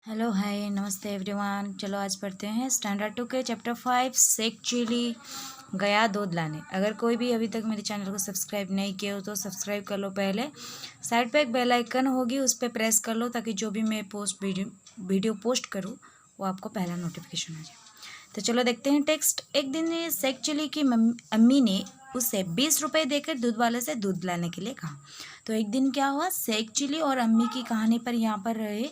Hello hi नमस्ते everyone. चलो आज पढ़ते हैं स्टैंडर्ड 2 के चैप्टर 5 सेक्चुअली गया दूध लाने। अगर कोई भी अभी तक मेरे चैनल को सब्सक्राइब नहीं किया हो तो सब्सक्राइब कर लो। पहले साइड पे एक बेल आइकन होगी, उस पर प्रेस कर लो ताकि जो भी मैं वीडियो पोस्ट करूँ वो आपको पहला नोटिफिकेशन आ जाए। तो चलो देखते हैं टेक्स्ट। एक दिन सेक्चुअली की अम्मी ने उसे 20 रुपये देकर दूध वाले से दूध लाने के लिए कहा। तो एक दिन क्या हुआ, सेक्चुअली और अम्मी की कहानी पर यहाँ पर रहे।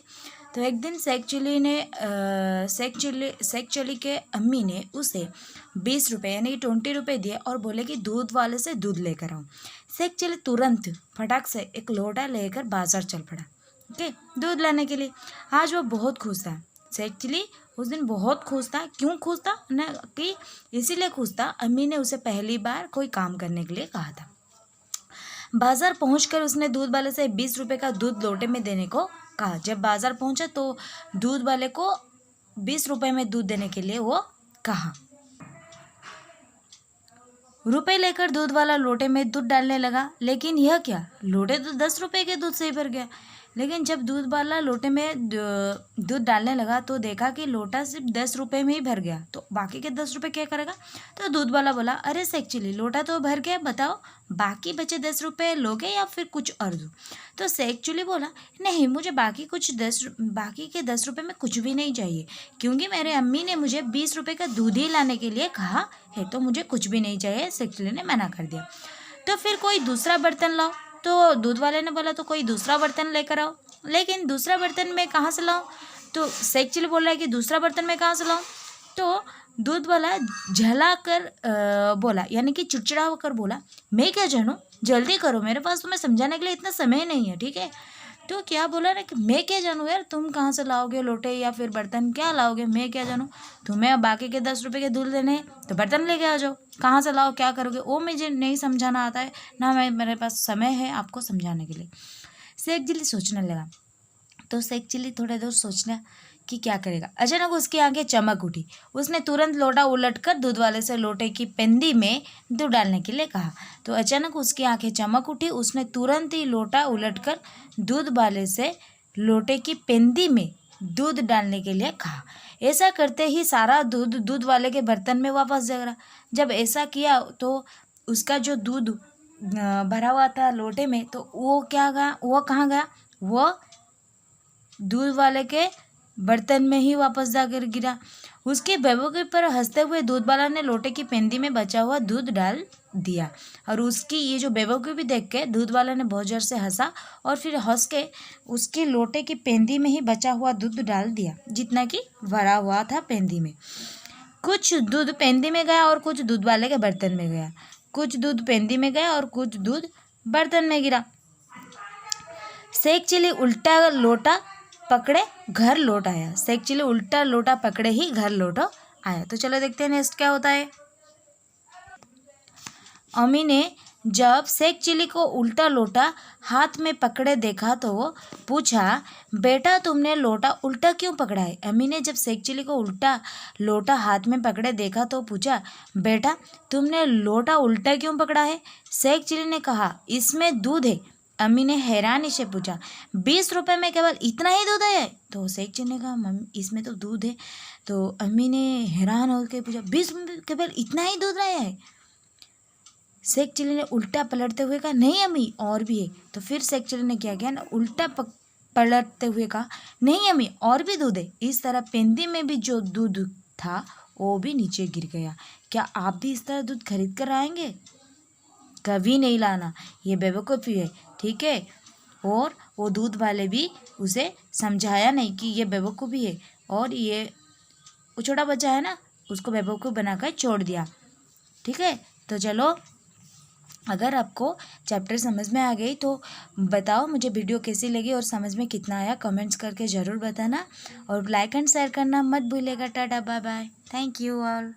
तो एक दिन सेक्चुअली के अम्मी ने उसे 20 रुपये यानी कि 20 रुपये दिए और बोले कि दूध वाले से दूध लेकर आओ। सेक्चुअली तुरंत फटाक से एक लोटा लेकर बाजार चल पड़ा, ओके, दूध लाने के लिए। आज वो बहुत खुश था। सेक्चुअली उस दिन बहुत खुश था। क्यों खुश था ना, कि इसीलिए खुश था, अम्मी ने उसे पहली बार कोई काम करने के लिए कहा था। बाजार पहुंचकर उसने दूध वाले से 20 रुपये का दूध लोटे में देने को कहा। जब बाजार पहुंचा तो दूध वाले को 20 रुपये में दूध देने के लिए वो कहा। रुपए लेकर दूध वाला लोटे में दूध डालने लगा, लेकिन यह क्या, लोटे तो 10 रुपये के दूध से ही भर गया। लेकिन जब दूध वाला लोटे में दूध डालने लगा तो देखा कि लोटा सिर्फ 10 रुपये में ही भर गया। तो बाकी के 10 रुपये क्या करेगा। तो दूध वाला बोला, अरे सेक्चुअली लोटा तो भर गया, बताओ बाकी बचे 10 रुपये लोगे या फिर कुछ और दो। तो सेक्चुअली बोला, नहीं मुझे बाकी के 10 रुपये में कुछ भी नहीं चाहिए, क्योंकि मेरे अम्मी ने मुझे 20 रुपये का दूध ही लाने के लिए कहा है, तो मुझे कुछ भी नहीं चाहिए। सेक्चुअली ने मना कर दिया। तो फिर कोई दूसरा बर्तन लाओ। तो दूध वाले ने बोला, तो कोई दूसरा बर्तन लेकर आओ। लेकिन दूसरा बर्तन में कहाँ से लाऊं। तो सेक्चुअली बोल रहा है कि दूसरा बर्तन में कहाँ से लाऊं। तो दूध वाला झला कर बोला, यानी कि चिड़चिड़ा होकर बोला, मैं क्या जानूं, जल्दी करो, मेरे पास तुम्हें समझाने के लिए इतना समय नहीं है, ठीक है। तो क्या बोला ना कि मैं क्या जानूँ यार, तुम कहाँ से लाओगे लोटे या फिर बर्तन, क्या लाओगे, मैं क्या जानूँ। तुम्हें बाकी के 10 रुपये के दूध लेने हैं तो बर्तन लेके आ जाओ, कहाँ से लाओ क्या करोगे वो मुझे नहीं समझाना आता है ना, मेरे पास समय है आपको समझाने के लिए। सेक्चुअली सोचने लगा। तो सेक्चुअली थोड़ा देर सोचना कि क्या करेगा। अचानक उसकी आंखें चमक उठी। उसने तुरंत लोटा उलटकर दूध वाले से लोटे की पेंदी में दूध डालने के लिए कहा। तो अचानक उसकी आंखें चमक उठी। उसने तुरंत ही लोटा उलटकर दूध वाले से लोटे की पेंदी में दूध डालने के लिए कहा। ऐसा करते ही सारा दूध वाले के बर्तन में वापस जा रहा। जब ऐसा किया तो उसका जो दूध भरा हुआ था लोटे में, तो वो क्या गया, वो कहाँ गया, वो दूध वाले के बर्तन में ही वापस जाकर गिरा। उसके बेवकूफ़ी पर हंसते हुए दूध वाला ने लोटे की पेंदी में बचा हुआ दूध डाल दिया। और उसकी ये जो बेवकूफ़ी देख के दूध वाला ने बहुत जोर से हंसा और फिर हंस के उसके लोटे की पेंदी में ही बचा हुआ दूध डाल दिया, जितना कि भरा हुआ था पेंदी में। कुछ दूध पेंदी में गया और कुछ दूध वाले के बर्तन में गया। कुछ दूध पेंदी में गया और कुछ दूध बर्तन में गिरा। सेक्चुअली उल्टा लोटा पकड़े घर लौट आया। सेक्चुअली उल्टा लोटा पकड़े ही घर लौट आया। तो चलो देखते हैं नेक्स्ट क्या होता है। अम्मी ने जब सेक्चुअली को उल्टा लोटा हाथ में पकड़े देखा तो पूछा, बेटा तुमने लोटा उल्टा क्यों पकड़ा है। अम्मी ने जब सेक्चुअली को उल्टा लोटा हाथ में पकड़े देखा तो पूछा, बेटा तुमने लोटा उल्टा क्यों पकड़ा है। सेक्चुअली ने कहा, इसमें दूध है। अम्मी ने हैरानी से पूछा, 20 रुपये में केवल इतना ही दूध है। तो सेक्चुअली ने कहा, मम्मी इसमें तो दूध है। तो अम्मी ने हैरान होकर पूछा, 20 रुपये में केवल इतना ही दूध आया है। सेक्चुअली ने उल्टा पलटते हुए कहा, नहीं अम्मी और भी है। तो फिर सेक्चुअली ने क्या किया ना, उल्टा पलटते हुए कहा, नहीं अम्मी और भी दूध है। इस तरह पेंदी में भी जो दूध था वो भी नीचे गिर गया। क्या आप भी इस तरह दूध खरीद कर आएंगे। कभी नहीं लाना, ये बेवकूफ़ी है, ठीक है। और वो दूध वाले भी उसे समझाया नहीं कि ये बेवकूफ़ी है, और ये वो छोटा बच्चा है ना, उसको बेवकूफ़ बनाकर छोड़ दिया, ठीक है। तो चलो, अगर आपको चैप्टर समझ में आ गई तो बताओ मुझे वीडियो कैसी लगी और समझ में कितना आया, कमेंट्स करके ज़रूर बताना और लाइक एंड शेयर करना मत भूलिएगा। Tata bye bye, thank you all.